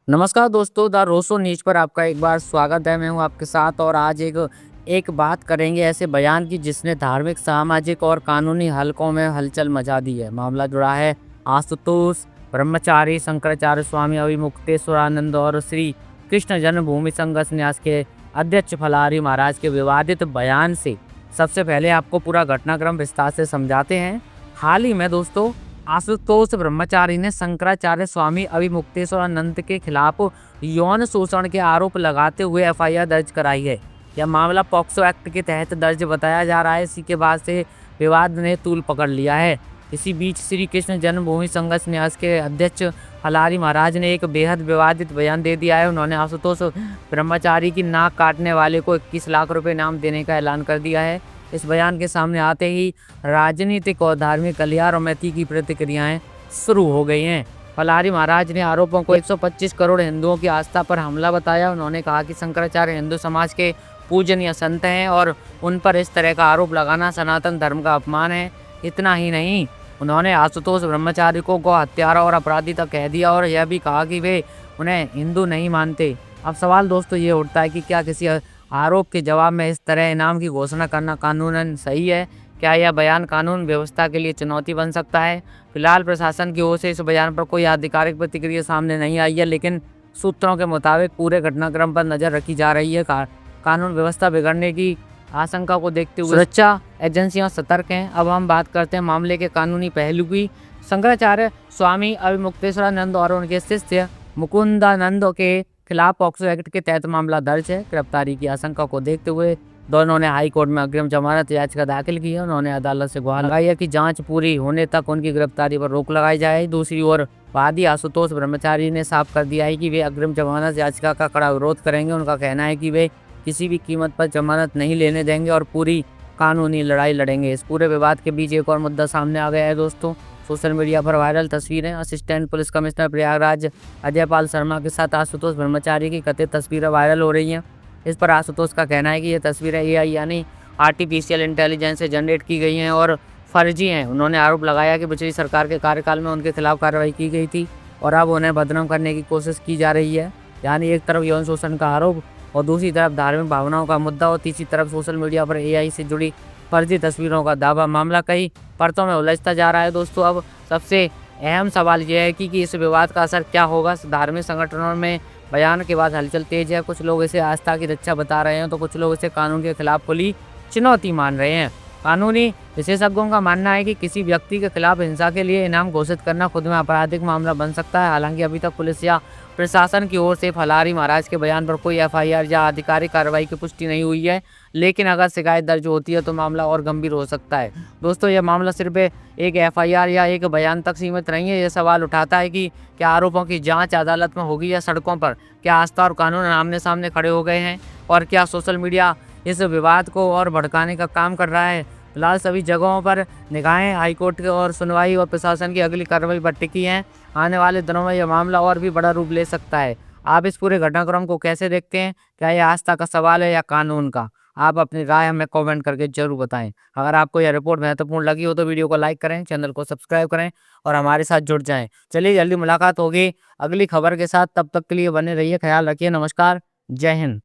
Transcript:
नमस्कार दोस्तों, the Roseau news पर आपका एक बार स्वागत है। मैं हूं आपके साथ और आज एक एक बात करेंगे ऐसे बयान की जिसने धार्मिक, सामाजिक और कानूनी हलकों में हलचल मचा दी है। मामला जुड़ा है आशुतोष ब्रह्मचारी, शंकराचार्य स्वामी अविमुक्तेश्वरानंद और श्री कृष्ण जन्मभूमि संघर्ष न्यास के अध्यक्ष फलारी महाराज के विवादित बयान से। सबसे पहले आपको पूरा घटनाक्रम विस्तार से समझाते हैं। हाल ही में दोस्तों आशुतोष ब्रह्मचारी ने शंकराचार्य स्वामी अविमुक्तेश्वरानंद के खिलाफ यौन शोषण के आरोप लगाते हुए एफआईआर दर्ज कराई है। यह मामला पॉक्सो एक्ट के तहत दर्ज बताया जा रहा है। इसी के बाद से विवाद ने तूल पकड़ लिया है। इसी बीच श्री कृष्ण जन्मभूमि संघर्ष न्यास के अध्यक्ष हलारी महाराज ने एक बेहद विवादित बयान दे दिया है। उन्होंने आशुतोष ब्रह्मचारी की नाक काटने वाले को 21 लाख रुपए इनाम देने का ऐलान कर दिया है। इस बयान के सामने आते ही राजनीतिक और धार्मिक कलियार और मैती की प्रतिक्रियाएं शुरू हो गई हैं। फलारी महाराज ने आरोपों को 125 करोड़ हिंदुओं की आस्था पर हमला बताया। उन्होंने कहा कि शंकराचार्य हिंदू समाज के पूजनीय संत हैं और उन पर इस तरह का आरोप लगाना सनातन धर्म का अपमान है। इतना ही नहीं, उन्होंने आशुतोष ब्रह्मचारी को गौ हत्यारा और अपराधी तक कह दिया और यह भी कहा कि वे उन्हें हिंदू नहीं मानते। अब सवाल दोस्तों ये उठता है कि क्या किसी आरोप के जवाब में इस तरह इनाम की घोषणा करना कानूनन सही है? क्या यह बयान कानून व्यवस्था के लिए चुनौती बन सकता है? फिलहाल प्रशासन की ओर से इस बयान पर कोई आधिकारिक प्रतिक्रिया सामने नहीं आई है, लेकिन सूत्रों के मुताबिक पूरे घटनाक्रम पर नजर रखी जा रही है। कानून व्यवस्था बिगड़ने की आशंका को देखते हुए सुरक्षा एजेंसियां सतर्क हैं। अब हम बात करते हैं मामले के कानूनी पहलू की। शंकराचार्य स्वामी अविमुक्तेश्वरानंद और उनके शिष्य मुकुंदानंद के खिलाफ पॉक्सो एक्ट के तहत मामला दर्ज है। गिरफ्तारी की आशंका को देखते हुए दोनों ने हाई कोर्ट में अग्रिम जमानत याचिका दाखिल की है। उन्होंने अदालत से गुहार लगाई है कि जांच पूरी होने तक उनकी गिरफ्तारी पर रोक लगाई जाए। दूसरी ओर वादी आशुतोष ब्रह्मचारी ने साफ कर दिया है कि वे अग्रिम जमानत याचिका का कड़ा विरोध करेंगे। उनका कहना है कि वे किसी भी कीमत पर जमानत नहीं लेने देंगे और पूरी कानूनी लड़ाई लड़ेंगे। इस पूरे विवाद के बीच एक और मुद्दा सामने आ गया है दोस्तों। सोशल मीडिया पर वायरल तस्वीरें assistant police commissioner Prayagraj Ajay Pal Sharma के साथ आशुतोष ब्रह्मचारी की कथित तस्वीरें वायरल हो रही हैं। इस पर आशुतोष का कहना है कि ये तस्वीरें एआई यानी आर्टिफिशियल इंटेलिजेंस से जनरेट की गई हैं और फर्जी हैं। उन्होंने आरोप लगाया कि पिछली सरकार के कार्यकाल में उनके खिलाफ कार्रवाई की गई थी और अब उन्हें बदनाम करने की कोशिश की जा रही है। यानी एक तरफ यौन शोषण का आरोप और दूसरी तरफ धार्मिक भावनाओं का मुद्दा और तीसरी तरफ सोशल मीडिया पर एआई से जुड़ी फर्जी तस्वीरों का दावा। मामला कई परतों में उलझता जा रहा है दोस्तों। अब सबसे अहम सवाल यह है कि इस विवाद का असर क्या होगा। धार्मिक संगठनों में बयान के बाद हलचल तेज है। कुछ लोग इसे आस्था की रक्षा बता रहे हैं तो कुछ लोग इसे कानून के खिलाफ खुली चुनौती मान रहे हैं। कानूनी विशेषज्ञों का मानना है कि किसी व्यक्ति के खिलाफ हिंसा के लिए इनाम घोषित करना खुद में आपराधिक मामला बन सकता है। हालांकि अभी तक पुलिस या प्रशासन की ओर से फलारी महाराज के बयान पर कोई एफआईआर या आधिकारिक कार्रवाई की पुष्टि नहीं हुई है, लेकिन अगर शिकायत दर्ज होती है तो मामला और गंभीर हो सकता है। दोस्तों, यह मामला सिर्फ एक एफआईआर या एक बयान तक सीमित नहीं है। यह सवाल उठाता है कि क्या आरोपों की जांच अदालत में होगी या सड़कों पर? क्या आस्था और कानून आमने सामने खड़े हो गए हैं? और क्या सोशल मीडिया इस विवाद को और भड़काने का काम कर रहा है? फिलहाल सभी जगहों पर निगाहें हाईकोर्ट की और सुनवाई और प्रशासन की अगली कार्रवाई पर टिकी हैं। आने वाले दिनों में यह मामला और भी बड़ा रूप ले सकता है। आप इस पूरे घटनाक्रम को कैसे देखते हैं? क्या यह आस्था का सवाल है या कानून का? आप अपनी राय हमें कमेंट करके जरूर बताएं। अगर आपको यह रिपोर्ट महत्वपूर्ण लगी हो तो वीडियो को लाइक करें, चैनल को सब्सक्राइब करें और हमारे साथ जुड़ जाएं। चलिए जल्दी मुलाकात होगी अगली खबर के साथ। तब तक के लिए बने रहिए, ख्याल रखिए। नमस्कार, जय हिंद।